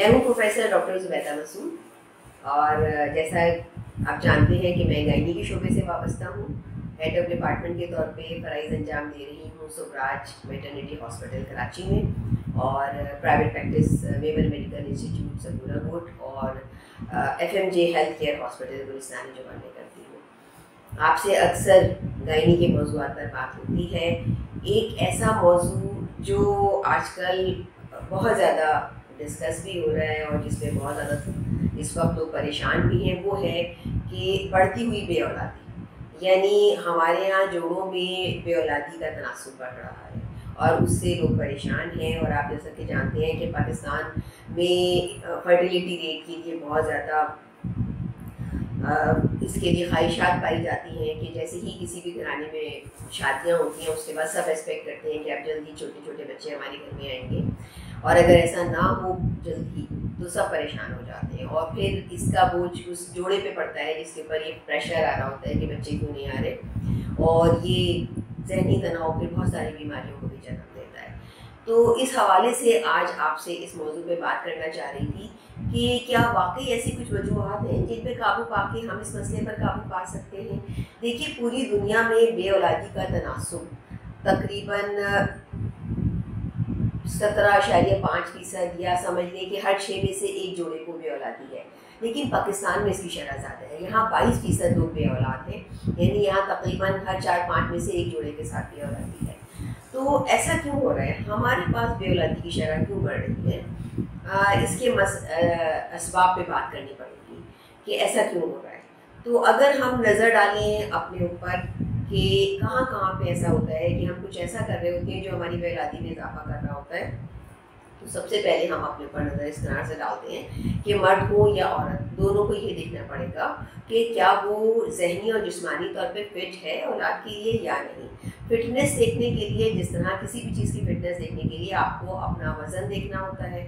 मैं हूँ professor doctor Zubaida Masood और जैसा आप जानते हैं कि मैं गायनी के शोबे से वाबस्ता हूँ। हेड ऑफ डिपार्टमेंट के तौर पे फ़राइज़ अंजाम दे रही हूँ सुबराज मैटरनिटी हॉस्पिटल कराची में और प्राइवेट प्रैक्टिस वेवर मेडिकल इंस्टीट्यूट सबूरा रोड और FMJ health care hospital Gulistan जुबान में करती हूँ। आपसे अक्सर गायनी के मौज़ूआत पर बात होती है। एक ऐसा मौजू जो आजकल बहुत ज़्यादा डिस्कस भी हो रहा है और जिसमें बहुत ज़्यादा इस वक्त लोग परेशान भी हैं, वो है कि बढ़ती हुई बेऔलादी। यानी हमारे यहाँ जोड़ों में बेऔलादी का तनासुब बढ़ रहा है और उससे लोग परेशान हैं। और आप जैसा कि जानते हैं कि पाकिस्तान में फर्टिलिटी रेट के लिए बहुत ज़्यादा इसके लिए ख्वाहिशात पाई जाती हैं कि जैसे ही किसी भी घराने में शादियाँ होती हैं उसके बाद सब एक्सपेक्ट करते हैं कि अब जल्दी छोटे छोटे बच्चे हमारे घर में आएंगे, और अगर ऐसा ना हो जल्दी तो सब परेशान हो जाते हैं और फिर इसका बोझ उस जोड़े पे पड़ता है जिसके ऊपर ये प्रेशर आ रहा होता है कि बच्चे क्यों नहीं आ रहे, और ये जहनी तनाव फिर बहुत सारी बीमारियों को भी जन्म देता है। तो इस हवाले से आज आपसे इस मौजू पे बात करना चाह रही थी कि क्या वाकई ऐसी कुछ वजूहत हैं जिन पे काबू पा के हम इस मसले पर काबू पा सकते हैं। देखिए, पूरी दुनिया में बेऔलादी का तनासुब तकरीबन 17.5% या समझ लें कि हर 6 में से एक जोड़े को बेऔलादी है, लेकिन पाकिस्तान में इसकी शरह ज़्यादा है। यहाँ 22% लोग बेऔलाद हैं, यानी यहाँ तकरीबन हर 4-5 में से एक जोड़े के साथ बेऔलादी है। तो ऐसा क्यों हो रहा है, हमारे पास बेऔलादी की शरह क्यों बढ़ रही है? इसके असबाब पे बात करनी पड़ेगी कि ऐसा क्यों हो रहा है। तो अगर हम नज़र डालें अपने ऊपर कि कहाँ कहाँ पे ऐसा होता है कि हम कुछ ऐसा कर रहे होते हैं जो हमारी बेऔलादी में इजाफा कर रहा होता है, तो सबसे पहले हम अपने ऊपर नज़र इस तरह से डालते हैं कि मर्द हो या औरत, दोनों को ये देखना पड़ेगा कि क्या वो जहनी और जिस्मानी तौर पे फिट है औलाद के लिए या नहीं। फिटनेस देखने के लिए, जिस तरह किसी भी चीज़ की फिटनेस देखने के लिए आपको अपना वज़न देखना होता है,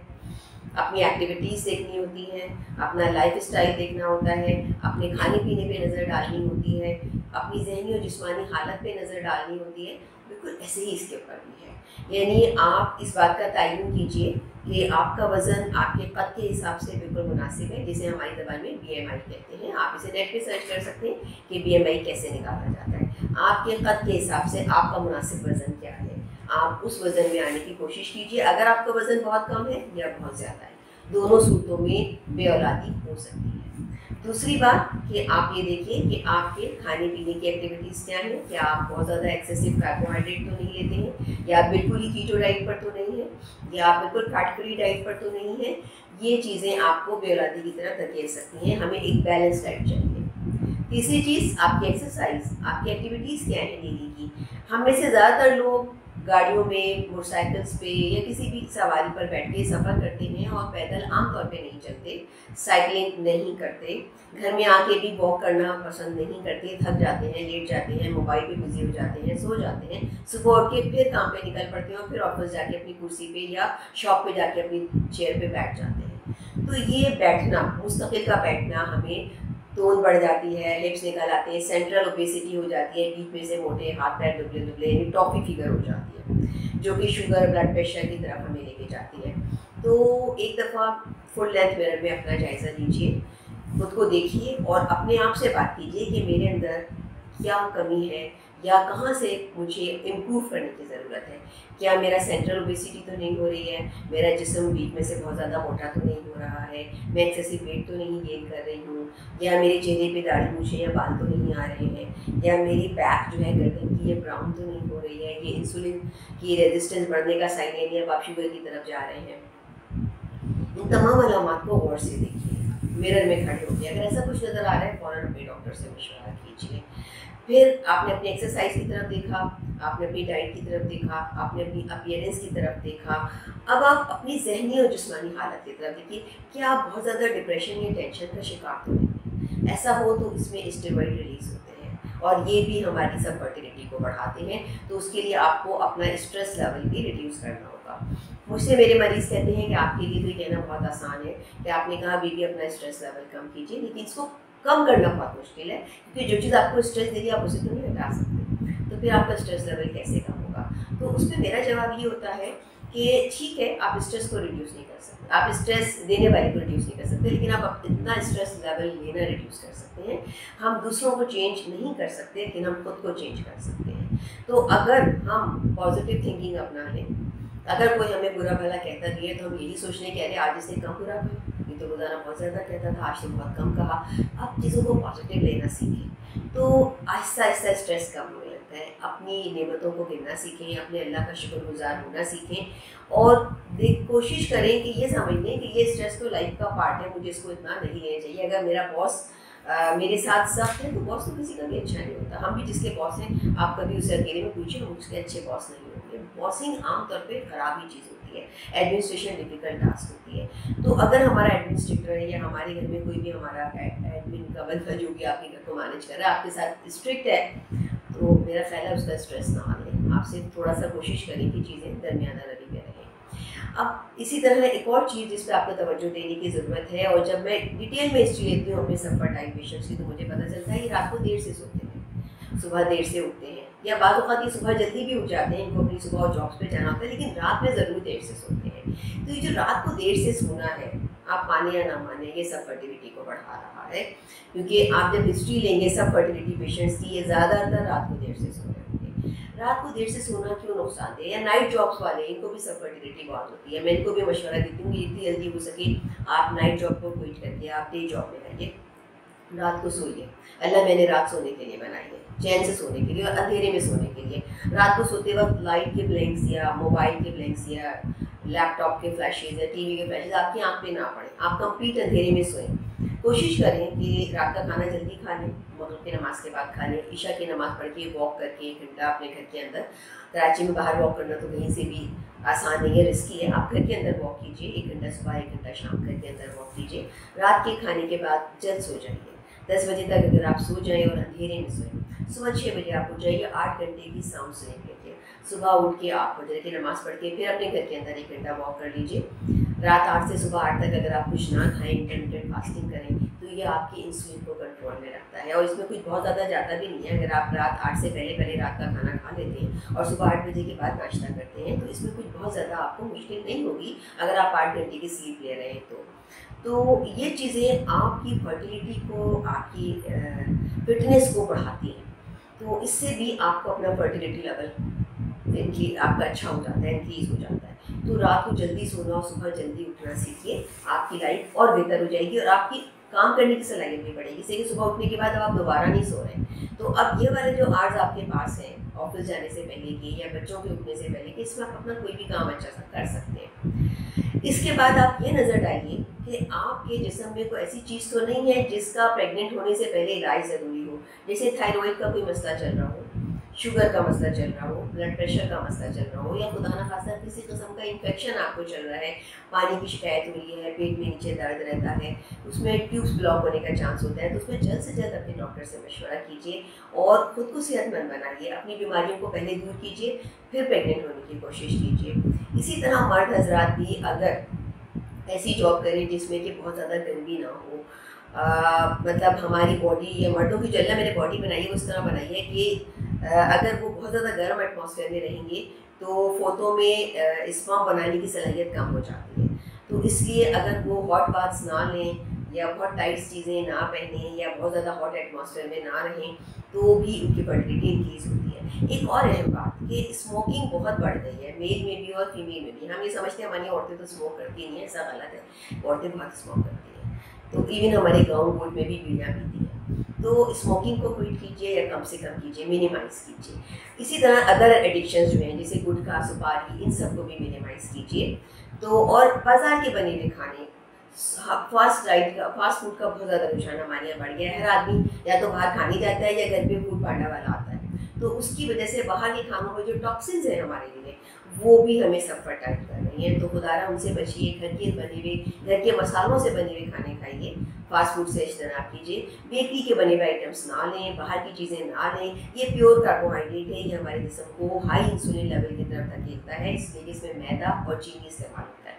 अपनी एक्टिविटीज़ देखनी होती हैं, अपना लाइफ स्टाइल देखना होता है, अपने खाने पीने पे नज़र डालनी होती है, अपनी जहनी और जिस्मानी हालत पे नज़र डालनी होती है। बिल्कुल ऐसे ही इसके ऊपर भी है। यानी आप इस बात का तयन कीजिए कि आपका वज़न आपके कद के हिसाब से बिल्कुल मुनासिब है, जिसे हमारी ज़बान में BMI कहते हैं। आप इसे नेट पे सर्च कर सकते हैं कि BMI कैसे निकाला जाता है। आपके कद के हिसाब से आपका मुनासिब वज़न क्या है, आप उस वज़न में आने की कोशिश कीजिए। अगर आपका वज़न बहुत कम है या बहुत ज़्यादा है, दोनों सूरतों में बेऔलादी हो सकती है। दूसरी बात कि आप ये देखिए कि आपके खाने पीने की एक्टिविटीज़ क्या हैं। क्या आप बहुत ज़्यादा एक्सेसिव कार्बोहाइड्रेट तो नहीं लेते हैं, या आप बिल्कुल ही कीटो डाइट पर तो नहीं है, या आप बिल्कुल फैट फ्री डाइट पर तो नहीं है। ये चीज़ें आपको बेऔलादी की तरफ धकेल सकती हैं। हमें एक बैलेंस डाइट चाहिए। तीसरी चीज़ आपकी एक्सरसाइज, आपकी एक्टिविटीज़ क्या है डेली की। हम में से ज़्यादातर लोग गाड़ियों में, मोटरसाइकिल्स पे या किसी भी सवारी पर बैठ के सफ़र करते हैं और पैदल आमतौर पे नहीं चलते, साइकिलिंग नहीं करते, घर में आके भी वॉक करना पसंद नहीं करते, थक जाते हैं, लेट जाते हैं, मोबाइल पे बिजी हो जाते हैं, सो जाते हैं, सुबह उठ के फिर काम पे निकल पड़ते हैं और फिर ऑफिस जाके अपनी कुर्सी पे या शॉप पे जाके अपनी चेयर पे बैठ जाते हैं। तो ये बैठना, मुस्तकिल का बैठना, हमें तोन बढ़ जाती है, हिप्स निकल आते हैं, सेंट्रल ओबेसिटी हो जाती है, बीच में से मोटे, हाथ पैर दुबले दुबले, यानी टॉफी फिगर हो जाती है, जो कि शुगर ब्लड प्रेशर की तरफ हमें लेके जाती है। तो एक दफ़ा फुल लेंथ मिरर में अपना जायज़ा लीजिए, खुद को देखिए और अपने आप से बात कीजिए कि मेरे अंदर क्या कमी है या कहाँ से मुझे इम्प्रूव करने की ज़रूरत है। क्या मेरा सेंट्रल ओबेसिटी तो नहीं हो रही है, मेरा जिस्म बीच में से बहुत ज़्यादा मोटा तो नहीं हो रहा है, मैं एक्सेसिव वेट तो नहीं गेन कर रही हूँ, या मेरे चेहरे पे दाढ़ी मूछें या बाल तो नहीं आ रहे हैं, या मेरी बैक जो है गर्दन की ये ब्राउन तो नहीं हो रही है, ये इंसुलिन की रेजिस्टेंस बढ़ने का साइन है या आप शुगर की तरफ जा रहे हैं। इन तमाम अलामात को गौर से देखिए, मिरर में खड़े होकर। अगर ऐसा कुछ नज़र आ रहा है फ़ौरन अपने डॉक्टर से मशवरा कीजिए। फिर आपने अपनी एक्सरसाइज की तरफ देखा, आपने अपनी डाइट की तरफ देखा, आपने अपनी अपीयरेंस की तरफ देखा। अब आप अपनी जहनी और जिस्मानी हालत की तरफ देखिए। क्या आप बहुत ज़्यादा डिप्रेशन या टेंशन का शिकार तो नहीं है? ऐसा हो तो इसमें स्टेरॉइड रिलीज़ होते हैं और ये भी हमारी सब फर्टिलिटी को बढ़ाते हैं। तो उसके लिए आपको अपना स्ट्रेस लेवल भी रिड्यूस करना होगा। मुझसे मेरे मरीज़ कहते हैं कि आपके लिए तो ये कहना बहुत आसान है कि आपने कहा बीबी अपना स्ट्रेस लेवल कम कीजिए, लेकिन इसको कम करना बहुत मुश्किल है, क्योंकि जो चीज़ आपको स्ट्रेस दे रही है आप उसे तो नहीं हटा सकते। तो फिर आपका स्ट्रेस लेवल कैसे कम होगा? तो उसमें मेरा जवाब ये होता है कि ठीक है आप स्ट्रेस को रिड्यूस नहीं कर सकते, आप स्ट्रेस देने वाले को रिड्यूस नहीं कर सकते, लेकिन आप इतना स्ट्रेस लेवल लेना रिड्यूस कर सकते हैं। हम दूसरों को चेंज नहीं कर सकते, लेकिन हम खुद को चेंज कर सकते हैं। तो अगर हम पॉजिटिव थिंकिंग अपना लें, अगर कोई हमें बुरा भला कहता भी है तो हम यही सोचने कह रहे आज इसने कम बुरा कहा, ये तो रोज़ाना बहुत ज़्यादा कहता था, आज तो बहुत कम कहा। आप चीज़ों को पॉजिटिव लेना सीखें, तो आहिस्ता आहिस्ता स्ट्रेस कम होने लगता है। अपनी नेमतों को गिनना सीखें, अपने अल्लाह का शुक्रगुजार होना सीखें और कोशिश करें कि ये समझ लें कि ये स्ट्रेस तो लाइफ का पार्ट है, मुझे इसको इतना नहीं लेना चाहिए। अगर मेरा बॉस मेरे साथ सख्त है तो बॉस तो किसी का भी अच्छा नहीं होता। हम भी जिसके बॉस हैं, आप कभी उसे अकेले में पूछिए, हम उसके अच्छे बॉस नहीं होते। बॉसिंग आमतौर पे ख़राब ही चीज़ होती है, एडमिनिस्ट्रेशन डिफिकल्ट टास्क होती है। तो अगर हमारा एडमिनिस्ट्रेटर है या हमारे घर में कोई भी हमारा एडमिन का बंदा जो भी आपके घर को मैनेज कर रहा है आपके साथ स्ट्रिक्ट है, तो मेरा ख्याल है उसका स्ट्रेस ना लें। आप सिर्फ थोड़ा सा कोशिश करें कि चीज़ें दरमियाना रवि में रहें। अब इसी तरह एक और चीज़ जिस पर आपको तवज्जो देने की ज़रूरत है, और जब मैं डिटेल में हिस्ट्री लेती हूँ अपने सफ़र टाइम पेशेंट्स की, तो मुझे पता चलता है कि रात को देर से सोते हैं, सुबह देर से उठते हैं, या बाद वक़्त ये सुबह जल्दी भी उठ जाते हैं, इनको अपनी सुबह जॉब्स पे जाना होता है, लेकिन रात में ज़रूर देर से सोते हैं। तो ये जो रात को देर से सोना है, आप माने या ना माने, ये सब फर्टिलिटी को बढ़ा रहा है। क्योंकि आप जब हिस्ट्री लेंगे सब फर्टिलिटी पेशेंट्स की, ये ज़्यादातर रात को देर से सो रहे होंगे। रात को देर से सोना क्यों नुकसानदेह, या नाइट जॉब्स वाले, इनको भी सब फर्टिलिटी बहुत होती है। मैं इनको भी मशवरा देती हूँ कि जितनी जल्दी हो सके आप नाइट जॉब को क्विट करके आप डे जॉब में रहिए, रात को सोइए। अल्लाह मैंने रात सोने के लिए बनाई है, चैन से सोने के लिए और अंधेरे में सोने के लिए। रात को सोते वक्त लाइट के ब्लैंक्स या मोबाइल के ब्लैंक्स या लैपटॉप के फ्लैशेज या टीवी के फ्लैशेज आपकी आँख पे ना पड़े, आप कंप्लीट अंधेरे में सोएं। कोशिश करें कि रात का खाना जल्दी खा लें, मगरिब की नमाज़ के बाद खा लें, इशा की नमाज़ पढ़ के वॉक करके 1 घंटा अपने घर के अंदर। कराची में बाहर वॉक करना तो कहीं से भी आसान नहीं है, रिस्की है। आप घर के अंदर वॉक कीजिए, 1 घंटा सुबह 1 घंटा शाम घर के अंदर वॉक कीजिए। रात के खाने के बाद जल्द सो जाइए, 10 बजे तक अगर आप सो जाएँ और अंधेरे में सोएं, सुबह 6 बजे आप उठ जाइए, 8 घंटे की साउंड स्लीप लीजिए। सुबह उठ के आप फजर की नमाज़ पढ़ के फिर अपने घर के अंदर 1 घंटा वॉक कर लीजिए। रात 8 से सुबह 8 तक अगर आप कुछ ना खाएं, इंटरमिटेंट फास्टिंग करें, तो ये आपकी इंसुलिन को कंट्रोल में रखता है और इसमें कुछ बहुत ज़्यादा जाता भी नहीं है। अगर आप रात 8 से पहले रात का खाना खा लेते हैं और सुबह 8 बजे के बाद नाश्ता करते हैं, तो इसमें कुछ बहुत ज़्यादा आपको मुश्किल नहीं होगी अगर आप 8 घंटे की स्लीप ले रहे हैं तो ये चीज़ें आपकी फर्टिलिटी को, आपकी फिटनेस को बढ़ाती हैं। तो इससे भी आपको अपना फर्टिलिटी लेवल इनकी आपका अच्छा हो जाता है, इंक्रीज़ हो जाता है। तो रात को जल्दी सोना और सुबह जल्दी उठना सीखिए, आपकी लाइफ और बेहतर हो जाएगी और आपकी काम करने की सलाहियत भी बढ़ेगी। जैसे कि सुबह उठने के बाद अब आप दोबारा नहीं सो रहे, तो अब ये वाले जो आवर्स आपके पास हैं ऑफिस जाने से पहले के या बच्चों के उठने से पहले के, इसमें आप अपना कोई भी काम अच्छा सा कर सकते हैं। इसके बाद आप ये नज़र डालिए कि आपके जिस्म में कोई ऐसी चीज़ तो नहीं है जिसका प्रेग्नेंट होने से पहले इलाज ज़रूरी हो। जैसे थायराइड का कोई मसला चल रहा हो, शुगर का मसला चल रहा हो, ब्लड प्रेशर का मसला चल रहा हो, या खुदा न खास्ता किसी किस्म का इन्फेक्शन आपको चल रहा है, पानी की शिकायत हो रही है, पेट में नीचे दर्द रहता है, उसमें ट्यूब्स ब्लॉक होने का चांस होता है, तो उसमें जल्द से जल्द अपने डॉक्टर से मशवरा कीजिए और ख़ुद को सेहतमंद बनाइए। अपनी बीमारियों को पहले दूर कीजिए, फिर प्रेग्नेंट होने की कोशिश कीजिए। इसी तरह मर्द हजरात भी अगर ऐसी जॉब करें जिसमें कि बहुत ज़्यादा गर्मी ना हो, मतलब हमारी बॉडी या मर्दों की जो अल्लाह मेरे बॉडी बनाई है उस तरह बनाई है कि अगर वो बहुत ज़्यादा गर्म एटमॉस्फेयर में रहेंगे तो फोतों में स्पर्म बनाने की सलाहियत कम हो जाती है। तो इसलिए अगर वो हॉट बाथ्स ना लें या बहुत टाइट चीज़ें ना पहनें या बहुत ज़्यादा हॉट एटमॉस्फेयर में ना रहें, तो भी उनकी फर्टिलिटी इंक्रीज़ होती है। एक और अहम बात कि स्मोकिंग बहुत बढ़ गई है, मेल में भी और फीमेल में भी। हम ये समझते हैं हमारी औरतें तो स्मोक करती नहीं है, ऐसा गलत है, औरतें बहुत स्मोक करती हैं। तो इवन हमारे गाँव गोद में भी बीड़ियाँ पीती हैं। तो स्मोकिंग को क्विट कीजिए या कम से कम कीजिए, मिनिमाइज़ कीजिए। इसी तरह अदर एडिक्शंस जो हैं जैसे गुटखा, सुपारी, इन सब को भी मिनिमाइज़ कीजिए। तो और बाज़ार के बने हुए खाने, फास्ट फूड का बहुत ज़्यादा रुझान हमारे यहाँ बढ़ गया है। हर आदमी या तो बाहर खाने जाता है या घर पे फूड पांडा वाला आता है, तो उसकी वजह से बाहर के खानों में जो टॉक्सिन्स हैं हमारे लिए वो भी हमें सब फर्टाइल कर रही हैं। तो खुदारा उनसे बचिए, घर के मसालों से बने हुए खाने खाइए, फास्ट फूड से इज्तनाब कीजिए, बेकरी के बने हुए आइटम्स ना लें, बाहर की चीज़ें ना लें। ये प्योर कार्बोहाइड्रेट है, ये हमारे जिस्म को हाई इंसुलिन लेवल की तरफ धकेलता है, इसलिए इसमें मैदा और चीनी इस्तेमाल होता है।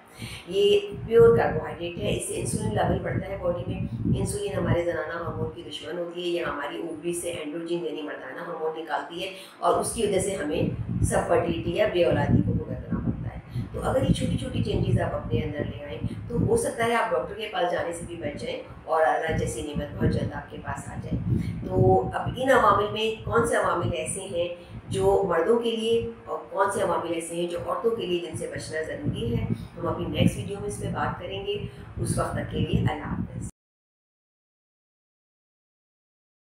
ये प्योर कार्बोहाइड्रेट है, इससे इंसुलिन लेवल बढ़ता है बॉडी में। इंसुलिन हमारे ज़नाना हार्मोन की दुश्मन होती है, ये हमारी ओवरी से एंड्रोजन यानी मर्दाना हार्मोन निकालती है और उसकी वजह से हमें सब फर्टिलिटी या बेऔलादी को भुगतना पड़ता है। तो अगर ये छोटी छोटी चेंजेस आप अपने अंदर ले आएँ तो हो सकता है आप डॉक्टर के पास जाने से भी बच जाएँ और अल्लाह जैसी नेमत बहुत जल्द आपके पास आ जाए। तो अब इन अवामिल में कौन से अवामिल ऐसे हैं जो मर्दों के लिए और कौन से अवामिल ऐसे हैं जो औरतों के लिए, जिनसे बचना ज़रूरी है, हम अपनी नेक्स्ट वीडियो में इस पर बात करेंगे। उस वक्त तक के लिए अल्लाह हाफ़िज़।